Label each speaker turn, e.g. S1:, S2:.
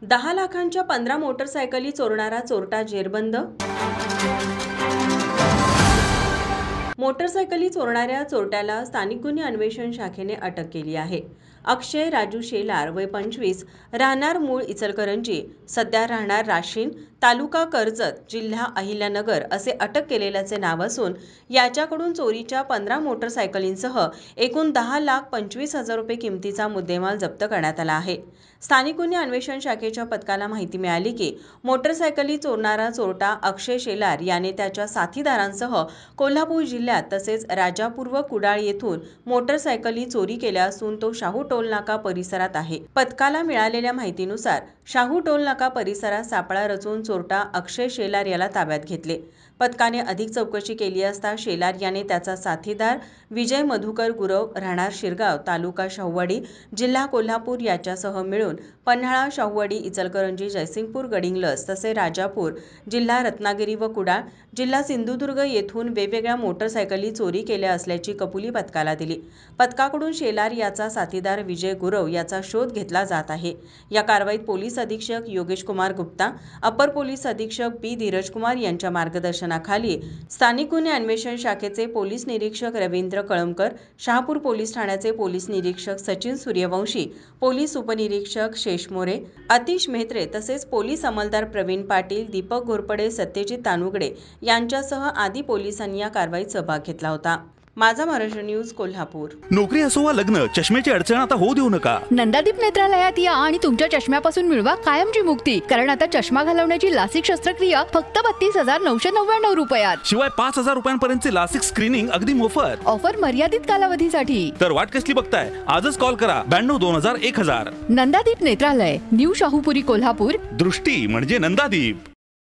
S1: 10 लाखांच्या 15 मोटरसायकली चोरणारा चोरटा जेरबंद। मोटरसायकली चोरणाऱ्या चोरट्याला स्थानिक गुन्हे अन्वेषण शाखेने अटक केली आहे। अक्षय राजू शेलार वय 25 राहणार मूळ इचलकरंजी, सध्या राहणार राशीन, तालुका कर्जत, जिल्हा अहिल्यानगर असे अटक केलेल्याचे नाव असून याच्याकडून चोरीच्या 15 मोटरसायकलींसह एकूण 10,25,000 रुपये किमतीचा मुद्देमाल जप्त करण्यात आला आहे। स्थानिक गुन्हे अन्वेषण शाखेच्या पथकाला माहिती मिळाली की मोटरसायकली चोरणारा चोरटा अक्षय शेलार याने त्याच्या साथीदारांसह कोल्हापूर जिल्ह्यात तसेच राजापूर व कुडाळ येथून मोटरसायकली चोरी केल्या असून तो शाहू टोल नाका परिसरात आहे। पथकाला मिळालेल्या माहितीनुसार शाहू टोल नाका परिसरात सापळा रचून चोरटा अक्षय शेलार याला ताब्यात घेतले। पथकाने अधिक चौकशी केली असता शेलार याने त्याचा साथीदार विजय मधुकर गुरव राहणार शिरगाव, तालुका शाहूवाडी, जिल्हा कोल्हापूर याच्यासह मिळून पन्हाळा, शाहूवाडी, इचलकरंजी, जयसिंगपूर, गडिंग्लज तसे राजापूर, जिल्हा रत्नागिरी व कुडाळ, जिल्हा सिंधुदुर्ग येथून वेगवेगळ्या मोटरसायकली चोरी केल्या असल्याची कबुली पथकाला दिली। पथकाकडून शेलार याचा साथीदार विजय गुरव याचा शोध घेतला जात आहे। या कारवाईत पोलीस अधीक्षक योगेश कुमार गुप्ता, अपर पोलीस अधीक्षक बी धीरज कुमार यांच्या मार्गदर्शनाखाली स्थानिक गुन्हे अन्वेषण शाखेचे पोलीस निरीक्षक रवींद्र कळमकर, शहापूर पोलीस ठाण्याचे पोलीस निरीक्षक सचिन सूर्यवंशी, पोलीस उपनिरीक्षक शेष मोरे, अतिश मेहत्रे तसेच पोलीस अंमलदार प्रवीण पाटील, दीपक घोरपडे, सत्यजित तानुगडे यांच्यासह आदी पोलिसांनी या कारवाईत सहभाग घेतला होता। माझा महाराष्ट्र न्यूज, कोल्हापूर।
S2: नोकरी असो वा लग्न, चष्म्याची अडचण आता होऊ देऊ नका।
S3: नंदादीप नेत्रालयात या आणि तुमच्या चष्म्यापासून मिळवा कायमची मुक्ती, कारण आता चष्मा घालवण्याची लासिक शस्त्रक्रिया फक्त 32,999 रुपयात,
S2: शिवाय 5,000 रुपयांपर्यंतचे लासिक स्क्रीनिंग अगदी मोफत।
S3: ऑफर मर्यादित कालावधीसाठी।
S2: तर वाट कसली बघताय, आजच कॉल करा 922000 1000।
S3: नंदादीप नेत्रालय, न्यू शाहूपुरी, कोल्हापूर।
S2: दृष्टी म्हणजे नंदादीप।